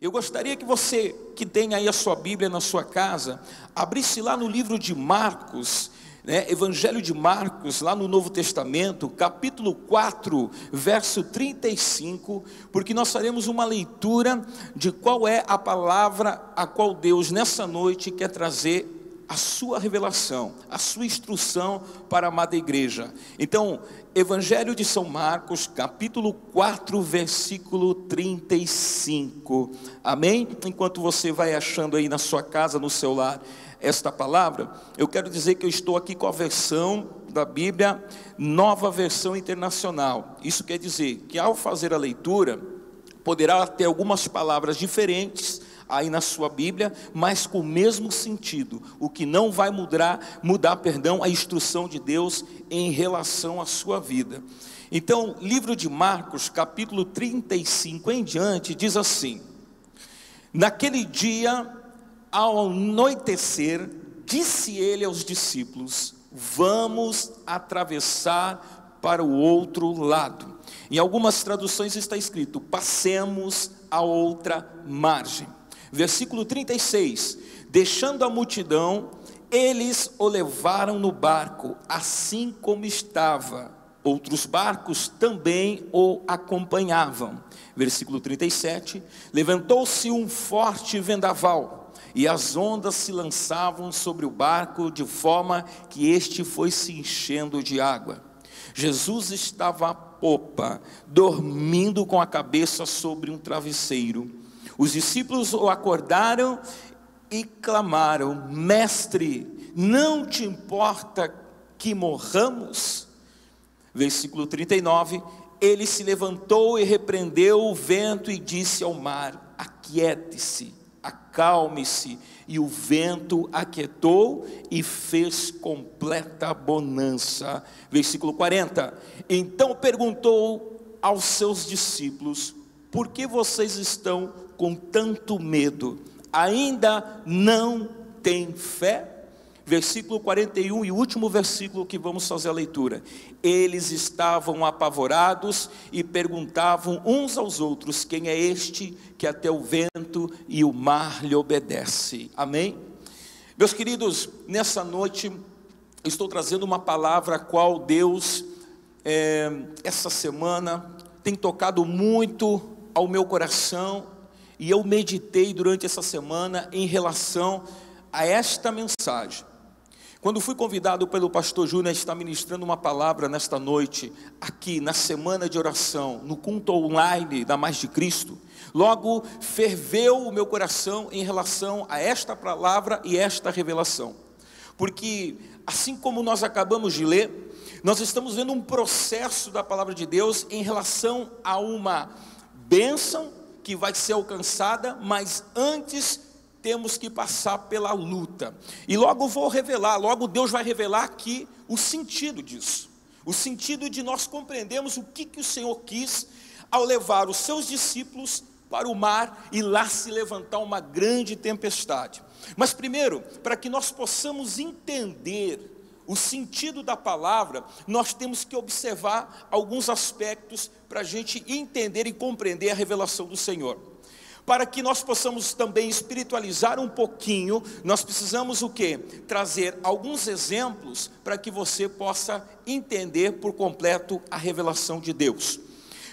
Eu gostaria que você, que tem aí a sua Bíblia na sua casa, abrisse lá no livro de Marcos, Evangelho de Marcos, lá no Novo Testamento, capítulo 4, verso 35, porque nós faremos uma leitura de qual é a palavra a qual Deus nessa noite quer trazer a sua revelação, a sua instrução para a amada igreja. Então, Evangelho de São Marcos, capítulo 4, versículo 35, amém? Enquanto você vai achando aí na sua casa, no seu lar, esta palavra, eu quero dizer que eu estou aqui com a versão da Bíblia, Nova Versão Internacional. Isso quer dizer que ao fazer a leitura, poderá ter algumas palavras diferentes aí na sua Bíblia, mas com o mesmo sentido, o que não vai mudar, a instrução de Deus em relação à sua vida. Então, livro de Marcos, capítulo 35 em diante, diz assim: naquele dia, ao anoitecer, disse ele aos discípulos: vamos atravessar para o outro lado. Em algumas traduções está escrito: passemos a outra margem. Versículo 36, deixando a multidão, eles o levaram no barco, assim como estava. Outros barcos também o acompanhavam. Versículo 37, levantou-se um forte vendaval, e as ondas se lançavam sobre o barco, de forma que este foi se enchendo de água. Jesus estava à popa, dormindo com a cabeça sobre um travesseiro. Os discípulos o acordaram e clamaram: mestre, não te importa que morramos? Versículo 39, ele se levantou e repreendeu o vento e disse ao mar: aquiete-se, acalme-se. E o vento aquietou e fez completa bonança. Versículo 40, então perguntou aos seus discípulos: por que vocês estão com tanto medo? Ainda não têm fé? Versículo 41 e o último versículo que vamos fazer a leitura. Eles estavam apavorados e perguntavam uns aos outros: quem é este que até o vento e o mar lhe obedece? Amém? Meus queridos, nessa noite estou trazendo uma palavra a qual Deus, essa semana, tem tocado muito ao meu coração, e eu meditei durante essa semana em relação a esta mensagem. Quando fui convidado pelo pastor Júnior a estar ministrando uma palavra nesta noite, aqui na semana de oração, no culto online da Mais de Cristo, logo ferveu o meu coração em relação a esta palavra e esta revelação, porque assim como nós acabamos de ler, nós estamos vendo um processo da palavra de Deus em relação a uma bênção que vai ser alcançada, mas antes temos que passar pela luta. E logo Deus vai revelar aqui o sentido disso, o sentido de nós compreendermos o que o Senhor quis ao levar os seus discípulos para o mar e lá se levantar uma grande tempestade. Mas primeiro, para que nós possamos entender o sentido da palavra, nós temos que observar alguns aspectos para a gente entender e compreender a revelação do Senhor. Para que nós possamos também espiritualizar um pouquinho, nós precisamos o quê? Trazer alguns exemplos para que você possa entender por completo a revelação de Deus.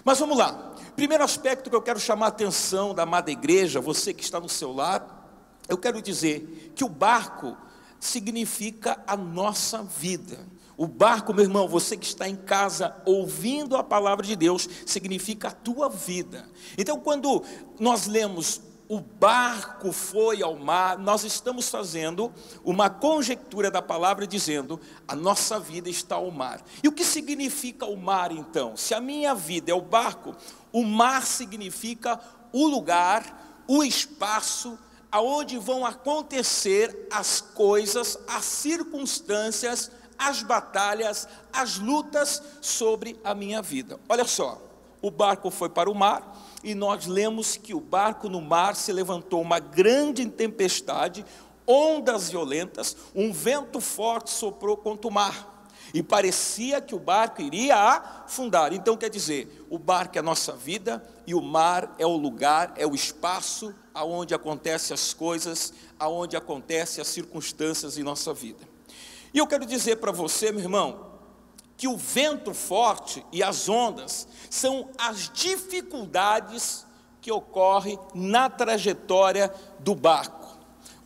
Mas vamos lá. Primeiro aspecto que eu quero chamar a atenção da amada igreja, você que está no seu lar, eu quero dizer que o barco significa a nossa vida. O barco, meu irmão, você que está em casa ouvindo a palavra de Deus, significa a tua vida. Então, quando nós lemos o barco foi ao mar, nós estamos fazendo uma conjectura da palavra dizendo: a nossa vida está ao mar. E o que significa o mar então? Se a minha vida é o barco, o mar significa o lugar, o espaço, aonde vão acontecer as coisas, as circunstâncias, as batalhas, as lutas sobre a minha vida. Olha só, o barco foi para o mar, e nós lemos que o barco no mar se levantou uma grande tempestade, ondas violentas, um vento forte soprou contra o mar. e parecia que o barco iria afundar. Então quer dizer, o barco é a nossa vida, e o mar é o lugar, é o espaço aonde acontecem as coisas, aonde acontecem as circunstâncias em nossa vida. E eu quero dizer para você, meu irmão, que o vento forte e as ondas são as dificuldades que ocorrem na trajetória do barco.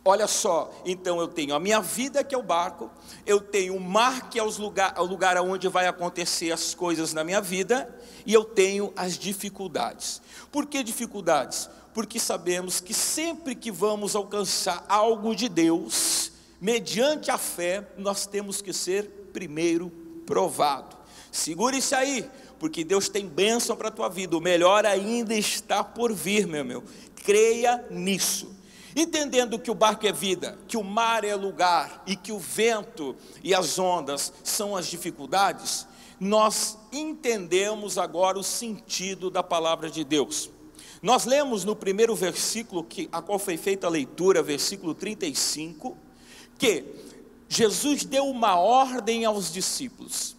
Olha só, então eu tenho a minha vida, que é o barco, eu tenho o mar, que é o lugar onde vai acontecer as coisas na minha vida, e eu tenho as dificuldades. Por que dificuldades? Porque sabemos que sempre que vamos alcançar algo de Deus, mediante a fé, nós temos que ser primeiro provado. Segure-se aí, porque Deus tem bênção para a tua vida, o melhor ainda está por vir, meu. Creia nisso. Entendendo que o barco é vida, que o mar é lugar, e que o vento e as ondas são as dificuldades, nós entendemos agora o sentido da palavra de Deus. Nós lemos no primeiro versículo, a qual foi feita a leitura, versículo 35, que Jesus deu uma ordem aos discípulos: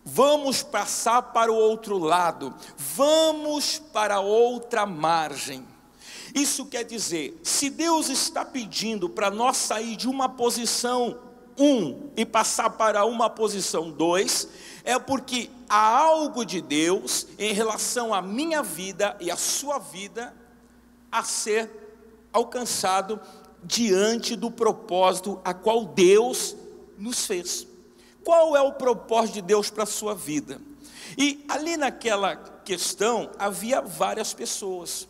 vamos passar para o outro lado, vamos para outra margem. Isso quer dizer, se Deus está pedindo para nós sair de uma posição 1 e passar para uma posição 2, é porque há algo de Deus em relação à minha vida e à sua vida a ser alcançado diante do propósito a qual Deus nos fez. Qual é o propósito de Deus para a sua vida? E ali naquela questão havia várias pessoas.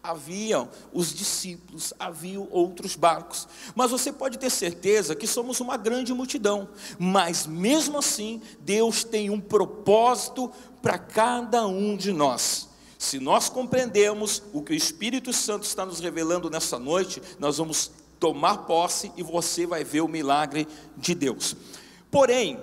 Haviam os discípulos, haviam outros barcos, mas você pode ter certeza que somos uma grande multidão, mas mesmo assim, Deus tem um propósito para cada um de nós. Se nós compreendemos o que o Espírito Santo está nos revelando nessa noite, nós vamos tomar posse e você vai ver o milagre de Deus. Porém,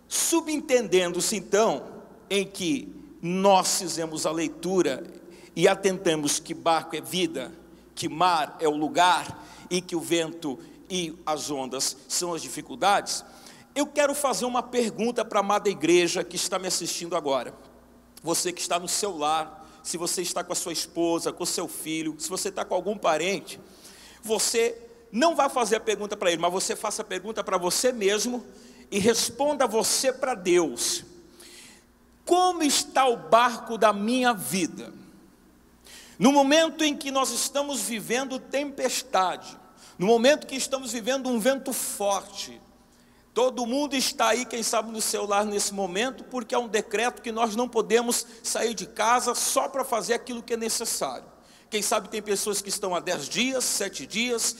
subentendendo-se então, em que nós fizemos a leitura e atentamos que barco é vida, que mar é o lugar, e que o vento e as ondas são as dificuldades, eu quero fazer uma pergunta para a amada igreja que está me assistindo agora. Você que está no seu lar, se você está com a sua esposa, com o seu filho, se você está com algum parente, você não vai fazer a pergunta para ele, mas você faça a pergunta para você mesmo, e responda você para Deus: como está o barco da minha vida? No momento em que nós estamos vivendo tempestade, no momento que estamos vivendo um vento forte, todo mundo está aí, quem sabe no seu lar nesse momento, porque é um decreto que nós não podemos sair de casa só para fazer aquilo que é necessário. Quem sabe tem pessoas que estão há 10 dias, 7 dias,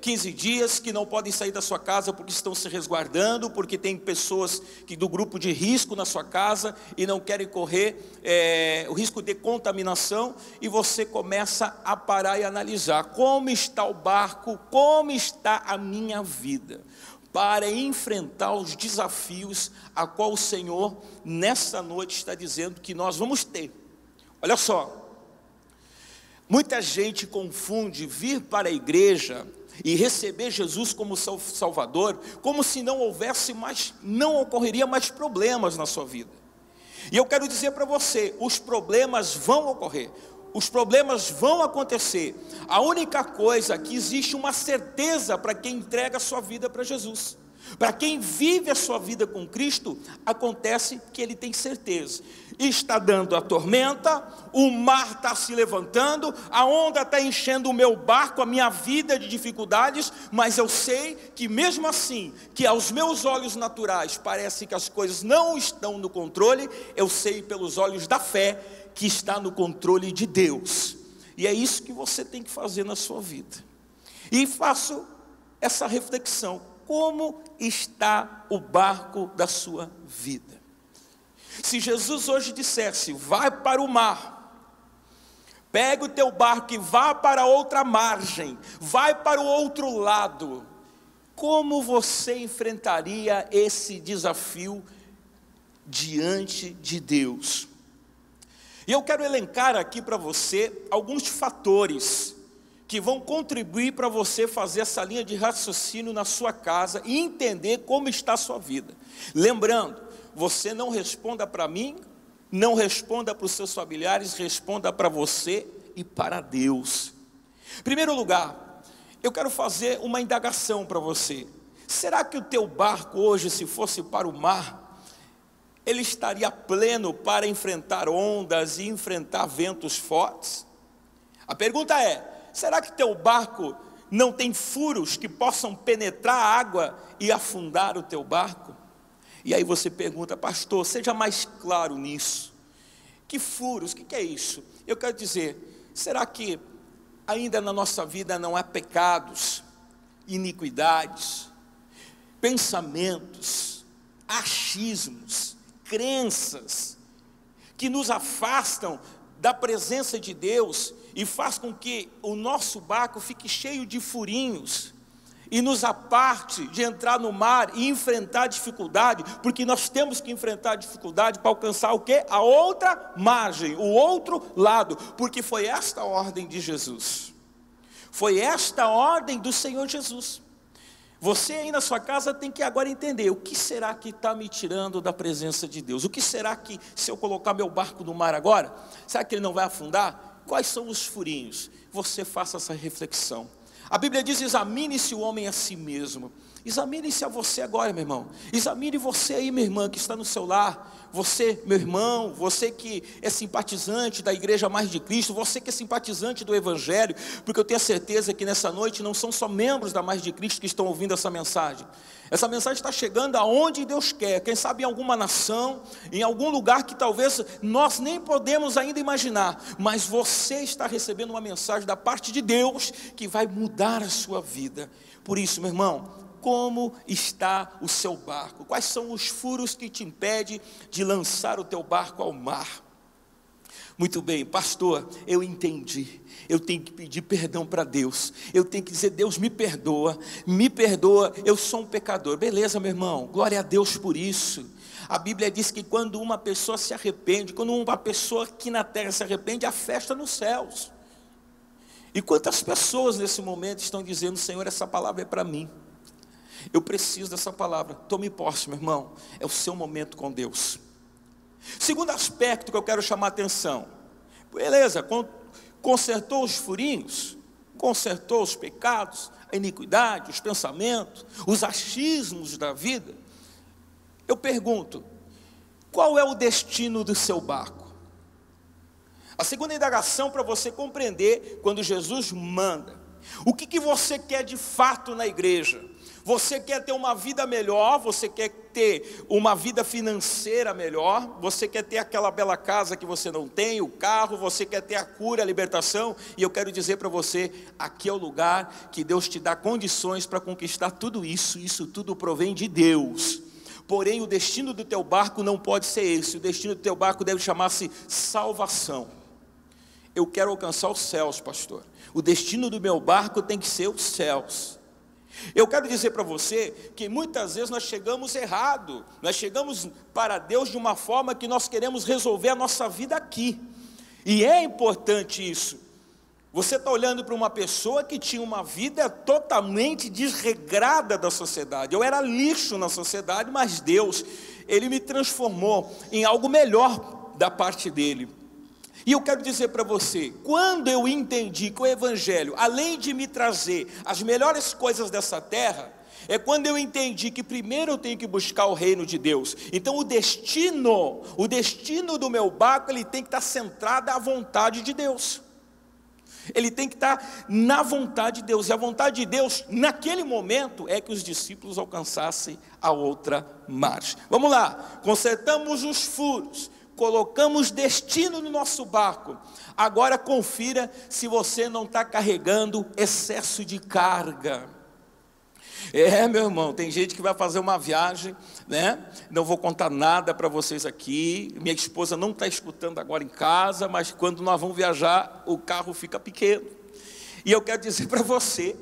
15 dias, que não podem sair da sua casa porque estão se resguardando, porque tem pessoas do grupo de risco na sua casa e não querem correr o risco de contaminação, e você começa a parar e analisar: como está o barco, como está a minha vida, para enfrentar os desafios a qual o Senhor nessa noite está dizendo que nós vamos ter. Olha só, muita gente confunde vir para a igreja e receber Jesus como Salvador, como se não ocorreria mais problemas na sua vida. E eu quero dizer para você, os problemas vão ocorrer, os problemas vão acontecer. A única coisa que existe uma certeza para quem entrega a sua vida para Jesus. Para quem vive a sua vida com Cristo, acontece que ele tem certeza. Está dando a tormenta, o mar está se levantando, a onda está enchendo o meu barco, a minha vida de dificuldades, mas eu sei que mesmo assim, que aos meus olhos naturais parece que as coisas não estão no controle, eu sei pelos olhos da fé que está no controle de Deus. E é isso que você tem que fazer na sua vida. E faço essa reflexão: como está o barco da sua vida? Se Jesus hoje dissesse: vai para o mar, pega o teu barco e vá para outra margem, vai para o outro lado, como você enfrentaria esse desafio diante de Deus? E eu quero elencar aqui para você alguns fatores que vão contribuir para você fazer essa linha de raciocínio na sua casa e entender como está a sua vida. Lembrando, você não responda para mim, não responda para os seus familiares, responda para você e para Deus. Em primeiro lugar, eu quero fazer uma indagação para você. Será que o teu barco hoje, se fosse para o mar, ele estaria pleno para enfrentar ondas e enfrentar ventos fortes? A pergunta é: será que teu barco não tem furos que possam penetrar a água e afundar o teu barco? E aí você pergunta: pastor, seja mais claro nisso. Que furos? O que é isso? Eu quero dizer, será que ainda na nossa vida não há pecados, iniquidades, pensamentos, achismos, crenças, que nos afastam da presença de Deus e faz com que o nosso barco fique cheio de furinhos e nos aparte de entrar no mar e enfrentar dificuldade, porque nós temos que enfrentar dificuldade para alcançar o quê? A outra margem, o outro lado, porque foi esta a ordem de Jesus, foi esta a ordem do Senhor Jesus. Você aí na sua casa tem que agora entender: o que será que está me tirando da presença de Deus? O que será que, se eu colocar meu barco no mar agora, será que ele não vai afundar? Quais são os furinhos? Você faça essa reflexão. A Bíblia diz: examine-se o homem a si mesmo. Examine-se a você agora, meu irmão. Examine você aí, minha irmã, que está no seu lar. Você, meu irmão, você que é simpatizante da Igreja Mais de Cristo, você que é simpatizante do Evangelho, porque eu tenho a certeza que nessa noite não são só membros da Mais de Cristo que estão ouvindo essa mensagem. Essa mensagem está chegando aonde Deus quer, quem sabe em alguma nação, em algum lugar que talvez nós nem podemos ainda imaginar, mas você está recebendo uma mensagem da parte de Deus que vai mudar a sua vida. Por isso, meu irmão, como está o seu barco? Quais são os furos que te impedem de lançar o teu barco ao mar? Muito bem, pastor, eu entendi. Eu tenho que pedir perdão para Deus. Eu tenho que dizer: Deus, me perdoa, eu sou um pecador. Beleza, meu irmão, glória a Deus por isso. A Bíblia diz que quando uma pessoa se arrepende, quando uma pessoa aqui na terra se arrepende, há festa nos céus. E quantas pessoas nesse momento estão dizendo: Senhor, essa palavra é para mim. Eu preciso dessa palavra. Tome posse, meu irmão. É o seu momento com Deus. Segundo aspecto que eu quero chamar a atenção. Beleza, consertou os furinhos, consertou os pecados, a iniquidade, os pensamentos, os achismos da vida. Eu pergunto: qual é o destino do seu barco? A segunda indagação para você compreender quando Jesus manda. O que você quer de fato na igreja? Você quer ter uma vida melhor, você quer ter uma vida financeira melhor, você quer ter aquela bela casa que você não tem, o carro, você quer ter a cura, a libertação, e eu quero dizer para você, aqui é o lugar que Deus te dá condições para conquistar tudo isso. Isso tudo provém de Deus. Porém, o destino do teu barco não pode ser esse. O destino do teu barco deve chamar-se salvação. Eu quero alcançar os céus, pastor. O destino do meu barco tem que ser os céus. Eu quero dizer para você que muitas vezes nós chegamos errado. Nós chegamos para Deus de uma forma que nós queremos resolver a nossa vida aqui. E é importante isso. Você está olhando para uma pessoa que tinha uma vida totalmente desregrada da sociedade. Eu era lixo na sociedade, mas Deus, Ele me transformou em algo melhor da parte dEle. E eu quero dizer para você, quando eu entendi que o Evangelho, além de me trazer as melhores coisas dessa terra, é quando eu entendi que primeiro eu tenho que buscar o reino de Deus. Então o destino do meu barco, ele tem que estar centrado à vontade de Deus. Ele tem que estar na vontade de Deus. E a vontade de Deus, naquele momento, é que os discípulos alcançassem a outra margem. Vamos lá, consertamos os furos, colocamos destino no nosso barco. Agora confira se você não está carregando excesso de carga. Meu irmão, tem gente que vai fazer uma viagem, né? Não vou contar nada para vocês aqui. Minha esposa não está escutando agora em casa, mas quando nós vamos viajar, o carro fica pequeno. E eu quero dizer para você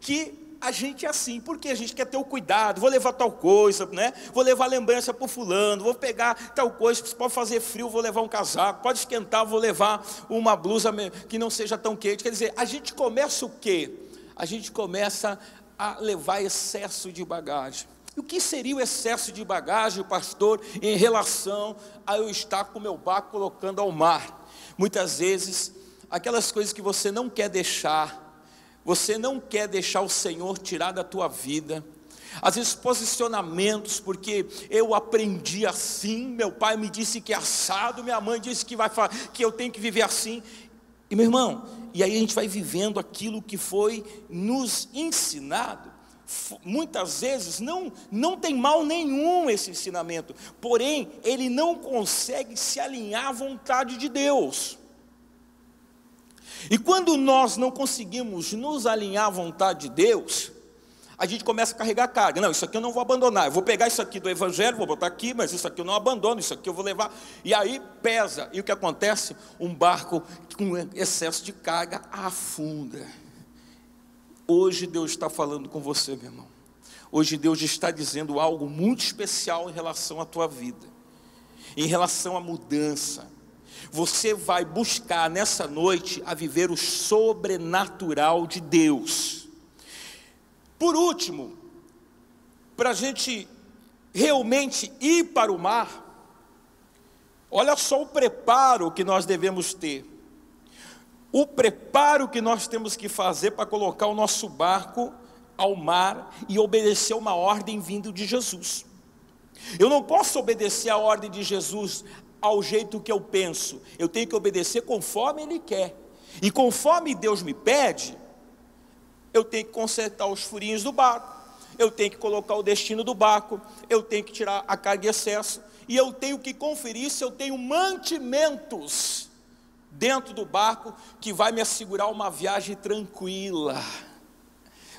que a gente é assim, porque a gente quer ter o cuidado, vou levar tal coisa, né? Vou levar lembrança para o fulano, vou pegar tal coisa, pode fazer frio, vou levar um casaco, pode esquentar, vou levar uma blusa que não seja tão quente. Quer dizer, a gente começa o quê? A gente começa a levar excesso de bagagem. E o que seria o excesso de bagagem, pastor, em relação a eu estar com o meu barco colocando ao mar? Muitas vezes, aquelas coisas que você não quer deixar o Senhor tirar da tua vida. Às vezes posicionamentos, porque eu aprendi assim, meu pai me disse que é assado, minha mãe disse que eu tenho que viver assim. E meu irmão, e aí a gente vai vivendo aquilo que foi nos ensinado. Muitas vezes não tem mal nenhum esse ensinamento, porém ele não consegue se alinhar à vontade de Deus. E quando nós não conseguimos nos alinhar à vontade de Deus, a gente começa a carregar carga. Não, isso aqui eu não vou abandonar, eu vou pegar isso aqui do Evangelho, vou botar aqui, mas isso aqui eu não abandono, isso aqui eu vou levar. E aí pesa, e o que acontece? Um barco com excesso de carga afunda. Hoje Deus está falando com você, meu irmão. Hoje Deus está dizendo algo muito especial em relação à tua vida, em relação à mudança. Você vai buscar nessa noite a viver o sobrenatural de Deus. Por último, para a gente realmente ir para o mar, olha só o preparo que nós devemos ter. O preparo que nós temos que fazer para colocar o nosso barco ao mar e obedecer uma ordem vindo de Jesus. Eu não posso obedecer a ordem de Jesus ao jeito que eu penso, eu tenho que obedecer conforme Ele quer. E conforme Deus me pede, eu tenho que consertar os furinhos do barco, eu tenho que colocar o destino do barco, eu tenho que tirar a carga de excesso, e eu tenho que conferir se eu tenho mantimentos dentro do barco que vai me assegurar uma viagem tranquila,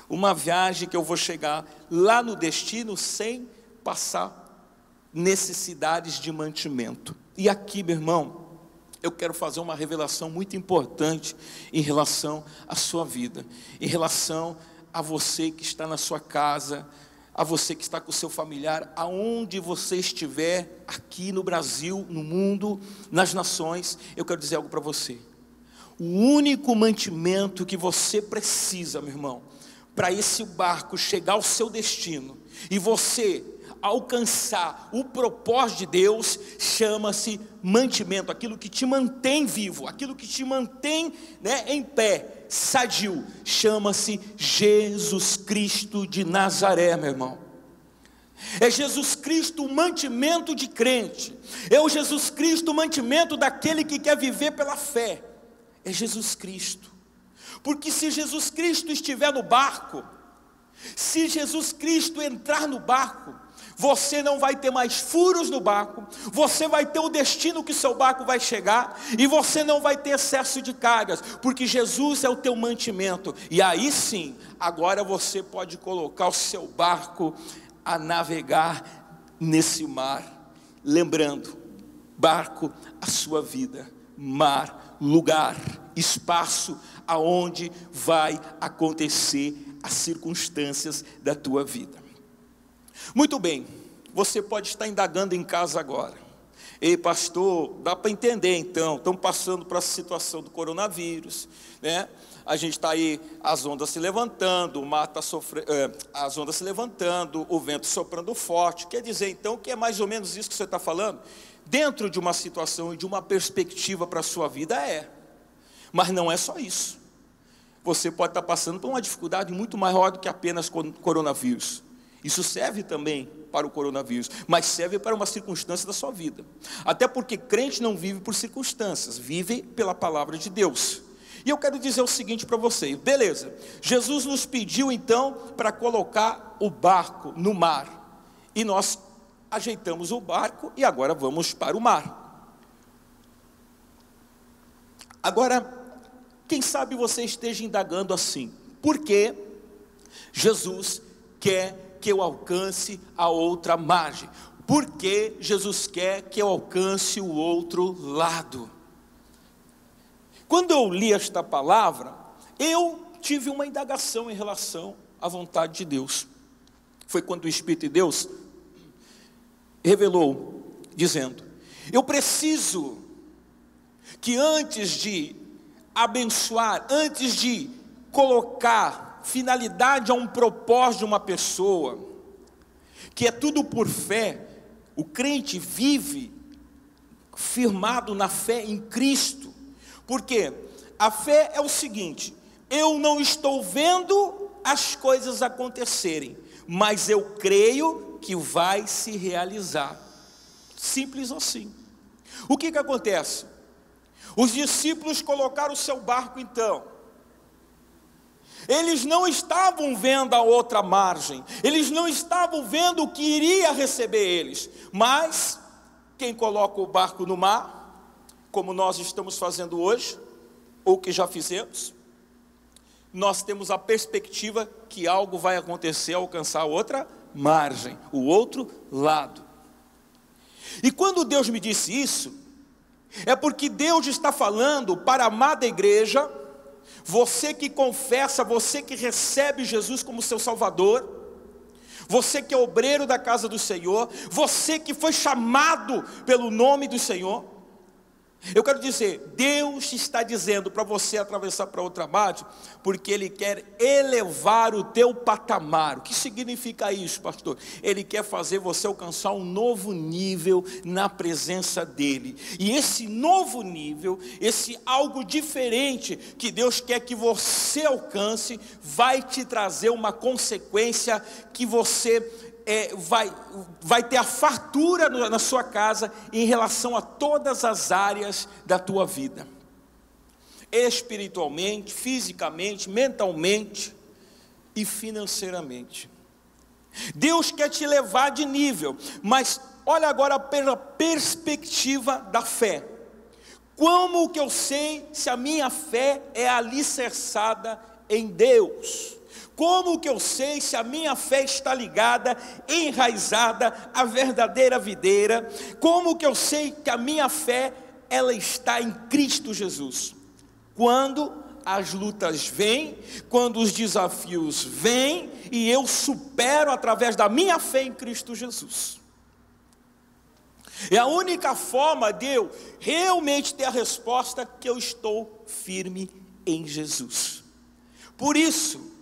uma viagem que eu vou chegar lá no destino sem passar necessidades de mantimento. E aqui, meu irmão, eu quero fazer uma revelação muito importante em relação à sua vida, em relação a você que está na sua casa, a você que está com o seu familiar, aonde você estiver, aqui no Brasil, no mundo, nas nações. Eu quero dizer algo para você. O único mantimento que você precisa, meu irmão, para esse barco chegar ao seu destino e você alcançar o propósito de Deus, chama-se mantimento, aquilo que te mantém vivo, aquilo que te mantém, em pé, sadio, chama-se Jesus Cristo de Nazaré, meu irmão. É Jesus Cristo o mantimento de crente, é o Jesus Cristo o mantimento daquele que quer viver pela fé, é Jesus Cristo. Porque se Jesus Cristo estiver no barco, se Jesus Cristo entrar no barco, você não vai ter mais furos no barco, você vai ter o destino que seu barco vai chegar, e você não vai ter excesso de cargas, porque Jesus é o teu mantimento. E aí sim, agora você pode colocar o seu barco a navegar nesse mar. Lembrando, barco, a sua vida, mar, lugar, espaço, aonde vai acontecer as circunstâncias da tua vida. Muito bem, você pode estar indagando em casa agora. Ei, pastor, dá para entender então, estamos passando por essa situação do coronavírus, né? A gente está aí, as ondas se levantando, o mar está sofrendo, as ondas se levantando, o vento soprando forte. Quer dizer então que é mais ou menos isso que você está falando? Dentro de uma situação e de uma perspectiva para a sua vida mas não é só isso. Você pode estar passando por uma dificuldade muito maior do que apenas coronavírus. Isso serve também para o coronavírus, mas serve para uma circunstância da sua vida. Até porque crente não vive por circunstâncias, vive pela palavra de Deus. E eu quero dizer o seguinte para vocês, beleza, Jesus nos pediu então para colocar o barco no mar, e nós ajeitamos o barco e agora vamos para o mar. Agora, quem sabe você esteja indagando assim, por que Jesus quer que eu alcance a outra margem? Por que Jesus quer que eu alcance o outro lado? Quando eu li esta palavra, eu tive uma indagação em relação a vontade de Deus. Foi quando o Espírito de Deus revelou, dizendo: eu preciso que antes de abençoar, antes de colocar finalidade a um propósito de uma pessoa, que é tudo por fé, o crente vive firmado na fé em Cristo. Porque a fé é o seguinte: eu não estou vendo as coisas acontecerem, mas eu creio que vai se realizar. Simples assim. O que acontece? Os discípulos colocaram o seu barco então. Eles não estavam vendo a outra margem, eles não estavam vendo o que iria receber eles. Mas quem coloca o barco no mar, como nós estamos fazendo hoje, ou que já fizemos, nós temos a perspectiva que algo vai acontecer, alcançar a outra margem, o outro lado. E quando Deus me disse isso, é porque Deus está falando para a amada igreja, você que confessa, você que recebe Jesus como seu Salvador, você que é obreiro da casa do Senhor, você que foi chamado pelo nome do Senhor. Eu quero dizer, Deus está dizendo para você atravessar para outra margem, porque Ele quer elevar o teu patamar. O que significa isso, pastor? Ele quer fazer você alcançar um novo nível na presença dEle. E esse novo nível, esse algo diferente que Deus quer que você alcance, vai te trazer uma consequência que você vai ter a fartura na sua casa em relação a todas as áreas da tua vida, espiritualmente, fisicamente, mentalmente e financeiramente. Deus quer te levar de nível, mas olha agora pela perspectiva da fé. Como que eu sei se a minha fé é alicerçada em Deus? Como que eu sei se a minha fé está ligada, enraizada à verdadeira videira? Como que eu sei que a minha fé, ela está em Cristo Jesus? Quando as lutas vêm, quando os desafios vêm, e eu supero através da minha fé em Cristo Jesus. É a única forma de eu realmente ter a resposta que eu estou firme em Jesus. Por isso,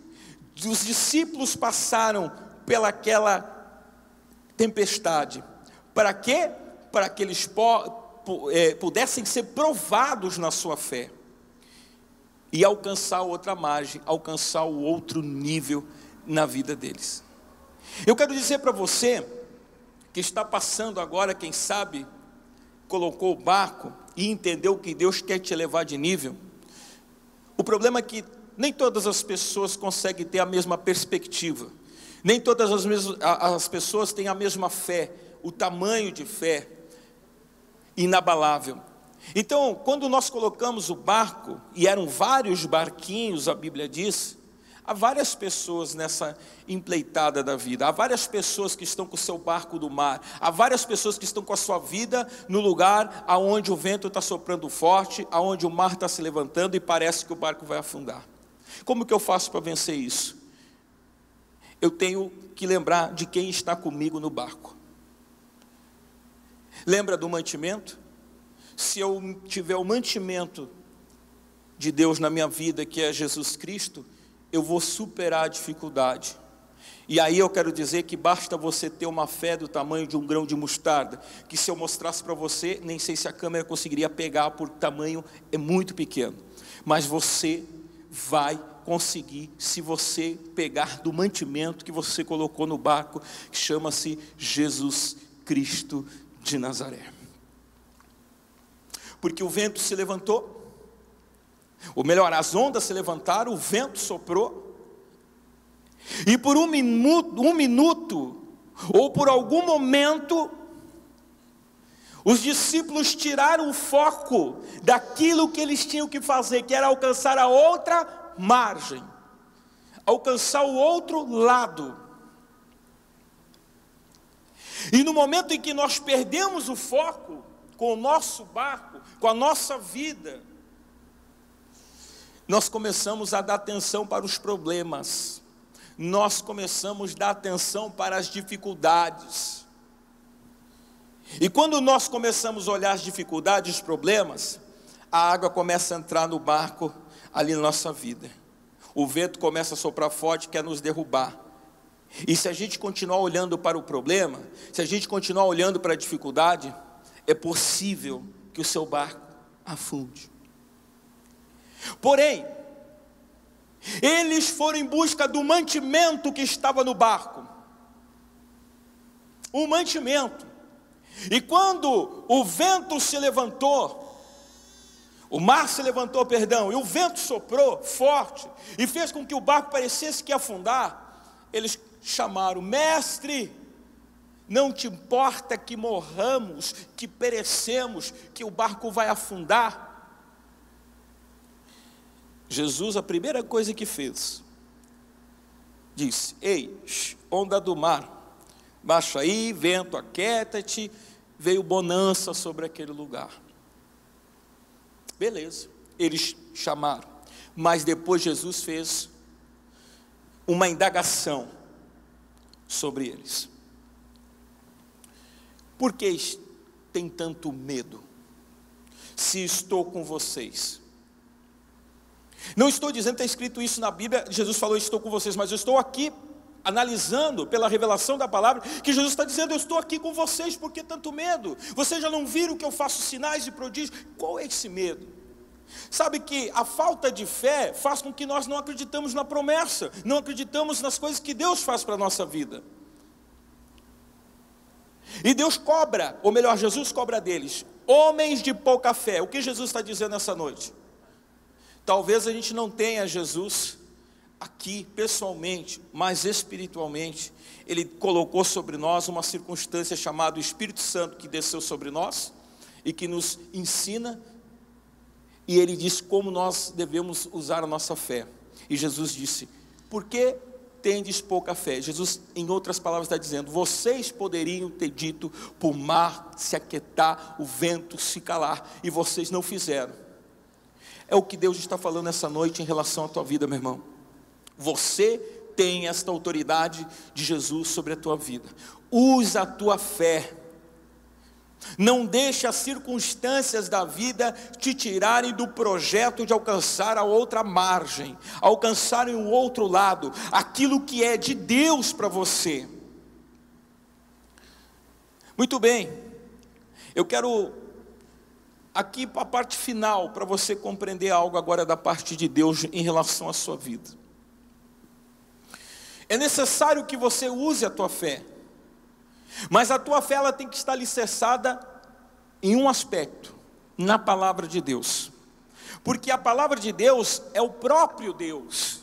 os discípulos passaram pelaquela tempestade. Para quê? Para que eles pudessem ser provados na sua fé e alcançar outra margem, alcançar o outro nível na vida deles. Eu quero dizer para você que está passando agora, quem sabe colocou o barco e entendeu que Deus quer te levar de nível. O problema é que nem todas as pessoas conseguem ter a mesma perspectiva. Nem todas as pessoas têm a mesma fé, o tamanho de fé inabalável. Então, quando nós colocamos o barco, e eram vários barquinhos, a Bíblia diz, há várias pessoas nessa empleitada da vida, há várias pessoas que estão com o seu barco do mar, há várias pessoas que estão com a sua vida no lugar aonde o vento está soprando forte, aonde o mar está se levantando e parece que o barco vai afundar. Como que eu faço para vencer isso? Eu tenho que lembrar de quem está comigo no barco. Lembra do mantimento? Se eu tiver o mantimento de Deus na minha vida, que é Jesus Cristo, eu vou superar a dificuldade. E aí eu quero dizer que basta você ter uma fé do tamanho de um grão de mostarda, que se eu mostrasse para você, nem sei se a câmera conseguiria pegar, porque o tamanho é muito pequeno. Mas você vai conseguir, se você pegar do mantimento que você colocou no barco, que chama-se Jesus Cristo de Nazaré. Porque o vento se levantou, ou melhor, as ondas se levantaram, o vento soprou, e por um minuto, ou por algum momento, os discípulos tiraram o foco daquilo que eles tinham que fazer, que era alcançar a outra margem, alcançar o outro lado. E no momento em que nós perdemos o foco com o nosso barco, com a nossa vida, nós começamos a dar atenção para os problemas, nós começamos a dar atenção para as dificuldades. E quando nós começamos a olhar as dificuldades, os problemas, a água começa a entrar no barco ali na nossa vida. O vento começa a soprar forte, quer nos derrubar. E se a gente continuar olhando para o problema, se a gente continuar olhando para a dificuldade, é possível que o seu barco afunde. Porém, eles foram em busca do mantimento que estava no barco. O mantimento. E quando o vento se levantou, o mar se levantou, perdão, e o vento soprou forte e fez com que o barco parecesse que ia afundar, eles chamaram: mestre, não te importa que morramos, que perecemos, que o barco vai afundar? Jesus, a primeira coisa que fez, disse: ei, onda do mar, baixa aí, vento, aquieta-te. Veio bonança sobre aquele lugar. Beleza, eles chamaram, mas depois Jesus fez uma indagação sobre eles. Por que tem tanto medo, se estou com vocês? Não estou dizendo, está escrito isso na Bíblia, Jesus falou: estou com vocês, mas eu estou aqui analisando pela revelação da palavra, que Jesus está dizendo: eu estou aqui com vocês, por que tanto medo? Vocês já não viram que eu faço sinais e prodígios? Qual é esse medo? Sabe que a falta de fé faz com que nós não acreditamos na promessa, não acreditamos nas coisas que Deus faz para a nossa vida. E Deus cobra, ou melhor, Jesus cobra deles, homens de pouca fé. O que Jesus está dizendo essa noite? Talvez a gente não tenha Jesus aqui pessoalmente, mas espiritualmente, Ele colocou sobre nós uma circunstância chamada Espírito Santo, que desceu sobre nós e que nos ensina, e Ele diz como nós devemos usar a nossa fé. E Jesus disse: por que tendes pouca fé? Jesus, em outras palavras, está dizendo: vocês poderiam ter dito para o mar se aquietar, o vento se calar, e vocês não fizeram. É o que Deus está falando essa noite em relação à tua vida, meu irmão. Você tem esta autoridade de Jesus sobre a tua vida. Usa a tua fé. Não deixe as circunstâncias da vida te tirarem do projeto de alcançar a outra margem, alcançarem o outro lado, aquilo que é de Deus para você. Muito bem, eu quero aqui para a parte final, para você compreender algo agora da parte de Deus em relação à sua vida. É necessário que você use a tua fé, mas a tua fé ela tem que estar alicerçada em um aspecto, na palavra de Deus, porque a palavra de Deus é o próprio Deus,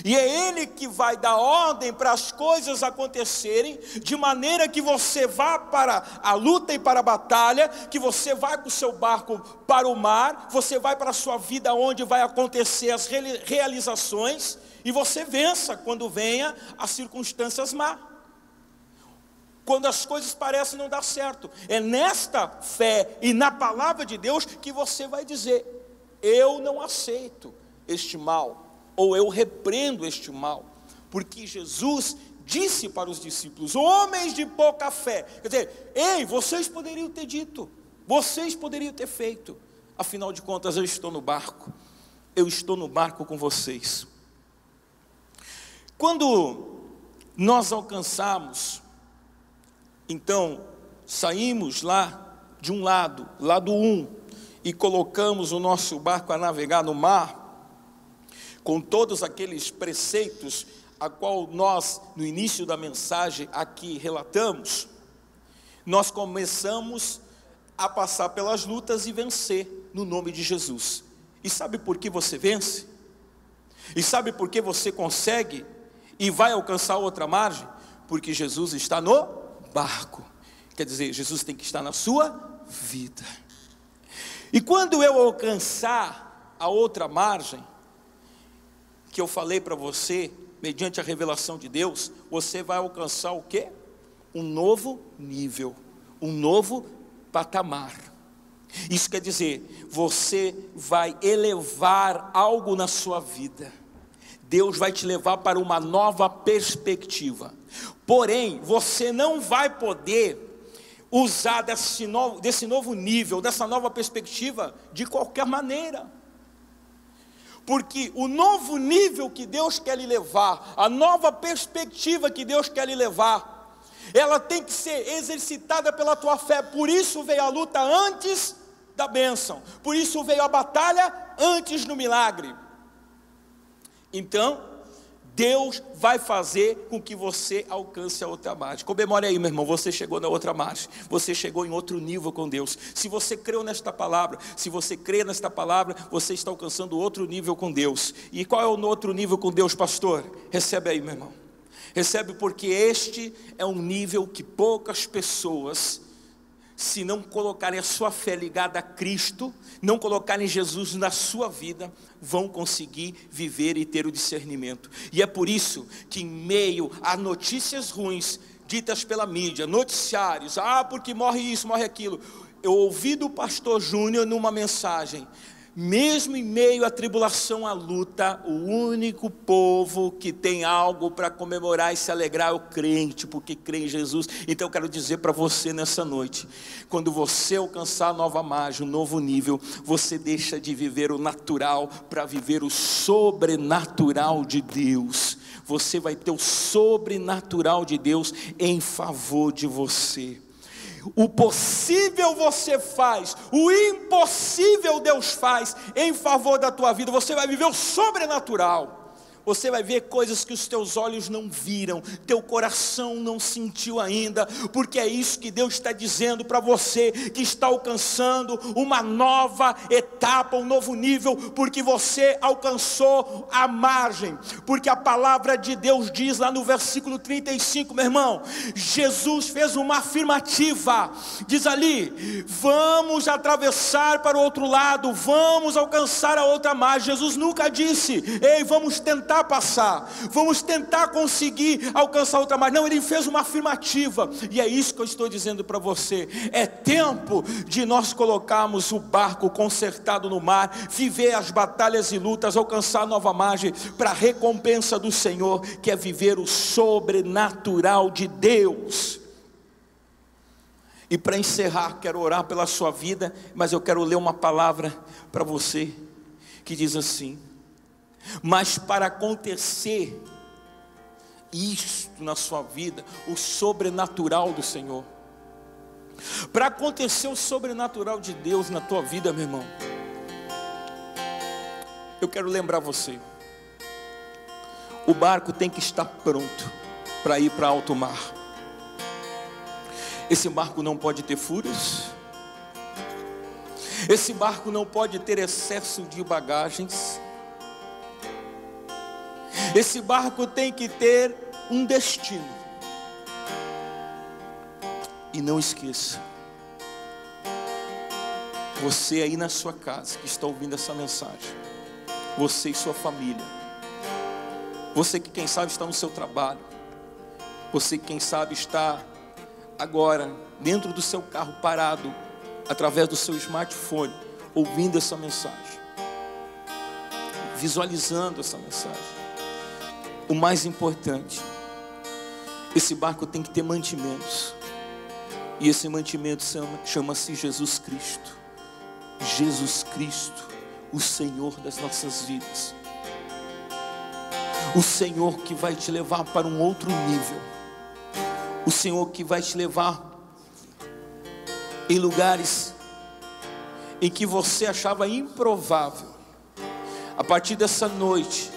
e é Ele que vai dar ordem para as coisas acontecerem, de maneira que você vá para a luta e para a batalha, que você vai com o seu barco para o mar, você vai para a sua vida onde vai acontecer as realizações, e você vença quando venha as circunstâncias más, quando as coisas parecem não dar certo. É nesta fé e na palavra de Deus que você vai dizer: eu não aceito este mal, ou eu repreendo este mal, porque Jesus disse para os discípulos, homens de pouca fé, quer dizer, ei, vocês poderiam ter dito, vocês poderiam ter feito, afinal de contas eu estou no barco com vocês. Quando nós alcançamos, então, saímos lá de um lado, lado 1, e colocamos o nosso barco a navegar no mar, com todos aqueles preceitos a qual nós, no início da mensagem aqui relatamos, nós começamos a passar pelas lutas e vencer no nome de Jesus. E sabe por que você vence? E sabe por que você consegue e vai alcançar outra margem? Porque Jesus está no barco. Quer dizer, Jesus tem que estar na sua vida. E quando eu alcançar a outra margem, que eu falei para você, mediante a revelação de Deus, você vai alcançar o quê? Um novo nível, um novo patamar. Isso quer dizer, você vai elevar algo na sua vida. Deus vai te levar para uma nova perspectiva. Porém, você não vai poder usar desse novo nível, dessa nova perspectiva, de qualquer maneira. Porque o novo nível que Deus quer lhe levar, a nova perspectiva que Deus quer lhe levar, ela tem que ser exercitada pela tua fé. Por isso veio a luta antes da bênção. Por isso veio a batalha antes do milagre. Então, Deus vai fazer com que você alcance a outra margem. Comemore aí, meu irmão, você chegou na outra margem. Você chegou em outro nível com Deus. Se você creu nesta palavra, se você crê nesta palavra, você está alcançando outro nível com Deus. E qual é o outro nível com Deus, pastor? Recebe aí, meu irmão. Recebe, porque este é um nível que poucas pessoas, se não colocarem a sua fé ligada a Cristo, não colocarem Jesus na sua vida, vão conseguir viver e ter o discernimento. E é por isso que, em meio a notícias ruins ditas pela mídia, noticiários, porque morre isso, morre aquilo, eu ouvi do pastor Júnior numa mensagem: mesmo em meio à tribulação, à luta, o único povo que tem algo para comemorar e se alegrar é o crente, porque crê em Jesus. Então eu quero dizer para você nessa noite, quando você alcançar a nova margem, um novo nível, você deixa de viver o natural para viver o sobrenatural de Deus. Você vai ter o sobrenatural de Deus em favor de você. O possível você faz, o impossível Deus faz em favor da tua vida. Você vai viver o sobrenatural. Você vai ver coisas que os teus olhos não viram, teu coração não sentiu ainda, porque é isso que Deus está dizendo para você, que está alcançando uma nova etapa, um novo nível, porque você alcançou a margem, porque a palavra de Deus diz lá no versículo 35, meu irmão, Jesus fez uma afirmativa, diz ali: vamos atravessar para o outro lado, vamos alcançar a outra margem. Jesus nunca disse: ei, vamos tentar passar, vamos tentar conseguir alcançar outra margem. Não, ele fez uma afirmativa, e é isso que eu estou dizendo para você. É tempo de nós colocarmos o barco consertado no mar, viver as batalhas e lutas, alcançar a nova margem, para a recompensa do Senhor, que é viver o sobrenatural de Deus. E para encerrar, quero orar pela sua vida, mas eu quero ler uma palavra para você, que diz assim: mas para acontecer isto na sua vida, o sobrenatural do Senhor, para acontecer o sobrenatural de Deus na tua vida, meu irmão, eu quero lembrar você, o barco tem que estar pronto para ir para alto mar. Esse barco não pode ter furos, esse barco não pode ter excesso de bagagens. Esse barco tem que ter um destino. E não esqueça, você aí na sua casa, que está ouvindo essa mensagem, você e sua família, você que quem sabe está no seu trabalho, você que quem sabe está agora dentro do seu carro parado, através do seu smartphone, ouvindo essa mensagem, visualizando essa mensagem. O mais importante, esse barco tem que ter mantimentos, e esse mantimento chama-se Jesus Cristo. Jesus Cristo, o Senhor das nossas vidas, o Senhor que vai te levar para um outro nível, o Senhor que vai te levar em lugares em que você achava improvável. A partir dessa noite,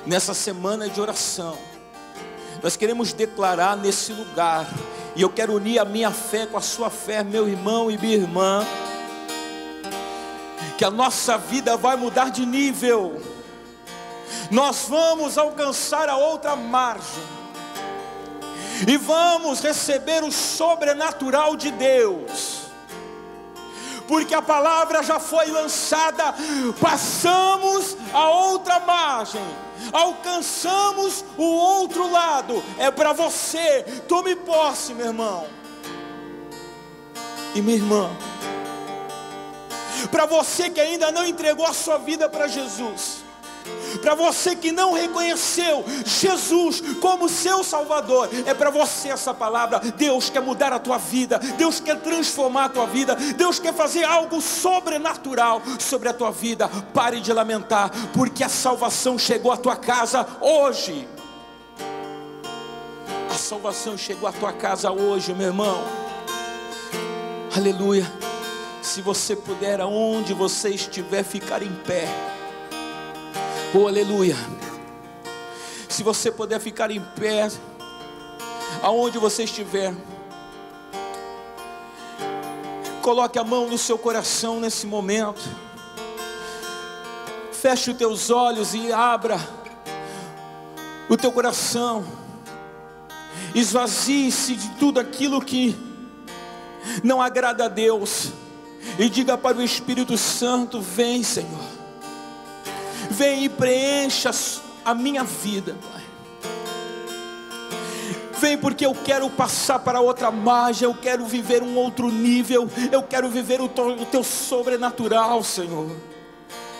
nessa semana de oração, nós queremos declarar nesse lugar, e eu quero unir a minha fé com a sua fé, meu irmão e minha irmã, que a nossa vida vai mudar de nível, nós vamos alcançar a outra margem, e vamos receber o sobrenatural de Deus, porque a palavra já foi lançada, passamos a outra margem, alcançamos o outro lado. É para você, tome posse, meu irmão e minha irmã. Para você que ainda não entregou a sua vida para Jesus, para você que não reconheceu Jesus como seu Salvador, é para você essa palavra. Deus quer mudar a tua vida, Deus quer transformar a tua vida, Deus quer fazer algo sobrenatural sobre a tua vida. Pare de lamentar, porque a salvação chegou à tua casa hoje. A salvação chegou à tua casa hoje, meu irmão. Aleluia. Se você puder, aonde você estiver, ficar em pé. Oh, aleluia. Se você puder ficar em pé, aonde você estiver, coloque a mão no seu coração nesse momento. Feche os teus olhos e abra o teu coração. Esvazie-se de tudo aquilo que não agrada a Deus, e diga para o Espírito Santo: vem, Senhor, vem e preencha a minha vida, Pai. Vem, porque eu quero passar para outra margem, eu quero viver um outro nível, eu quero viver o teu sobrenatural, Senhor.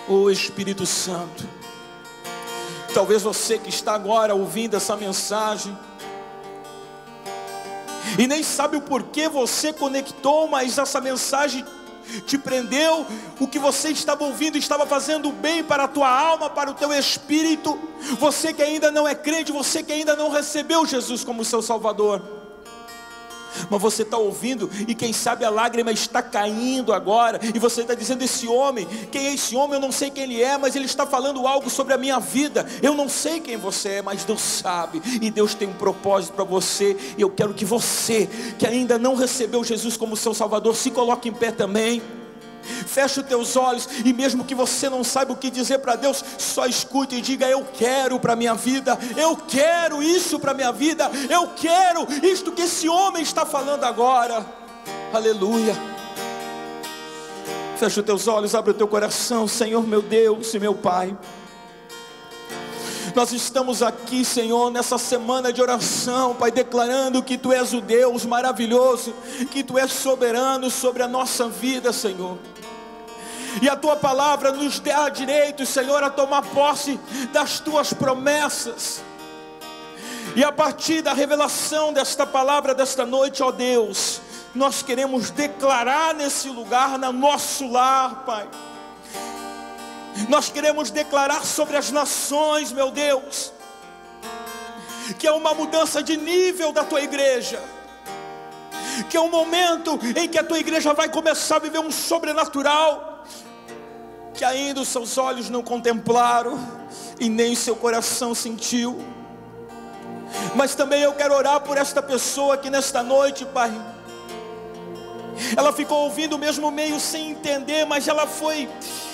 Oh Espírito Santo, talvez você que está agora ouvindo essa mensagem e nem sabe o porquê você conectou, mas essa mensagem te prendeu. O que você estava ouvindo estava fazendo bem para a tua alma, para o teu espírito. Você que ainda não é crente, você que ainda não recebeu Jesus como seu Salvador, mas você está ouvindo e quem sabe a lágrima está caindo agora, e você está dizendo: esse homem, quem é esse homem? Eu não sei quem ele é, mas ele está falando algo sobre a minha vida. Eu não sei quem você é, mas Deus sabe, e Deus tem um propósito para você. E eu quero que você que ainda não recebeu Jesus como seu Salvador, se coloque em pé também. Feche os teus olhos, e mesmo que você não saiba o que dizer para Deus, só escute e diga: eu quero para a minha vida, eu quero isso para a minha vida, eu quero isto que esse homem está falando agora. Aleluia. Feche os teus olhos, abre o teu coração. Senhor meu Deus e meu Pai, nós estamos aqui, Senhor, nessa semana de oração, Pai, declarando que Tu és o Deus maravilhoso, que Tu és soberano sobre a nossa vida, Senhor. E a Tua palavra nos dá direito, Senhor, a tomar posse das Tuas promessas. E a partir da revelação desta palavra desta noite, ó Deus, nós queremos declarar nesse lugar, no nosso lar, Pai. Nós queremos declarar sobre as nações, meu Deus, que é uma mudança de nível da Tua igreja, que é um momento em que a Tua igreja vai começar a viver um sobrenatural que ainda os seus olhos não contemplaram e nem o seu coração sentiu. Mas também eu quero orar por esta pessoa que nesta noite, Pai, ela ficou ouvindo mesmo meio sem entender, mas ela foi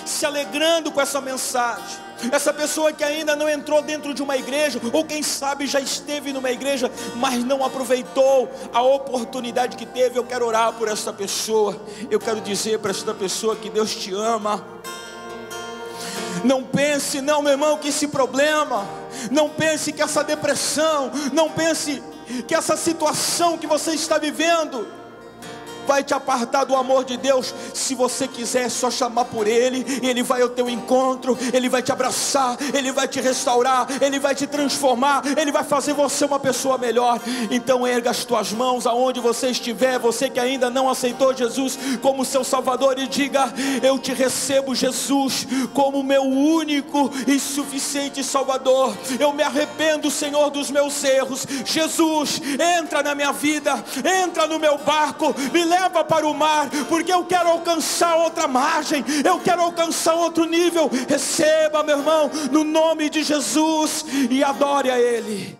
se alegrando com essa mensagem. Essa pessoa que ainda não entrou dentro de uma igreja, ou quem sabe já esteve numa igreja, mas não aproveitou a oportunidade que teve. Eu quero orar por esta pessoa. Eu quero dizer para esta pessoa que Deus te ama. Não pense, não, meu irmão, que esse problema, não pense que essa depressão, não pense que essa situação que você está vivendo vai te apartar do amor de Deus. Se você quiser, é só chamar por Ele, e Ele vai ao teu encontro, Ele vai te abraçar, Ele vai te restaurar, Ele vai te transformar, Ele vai fazer você uma pessoa melhor. Então erga as tuas mãos aonde você estiver, você que ainda não aceitou Jesus como seu Salvador, e diga: eu te recebo, Jesus, como meu único e suficiente Salvador. Eu me arrependo, Senhor, dos meus erros. Jesus, entra na minha vida, entra no meu barco, me leva para o mar, porque eu quero alcançar outra margem, eu quero alcançar outro nível. Receba, meu irmão, no nome de Jesus, e adore a Ele.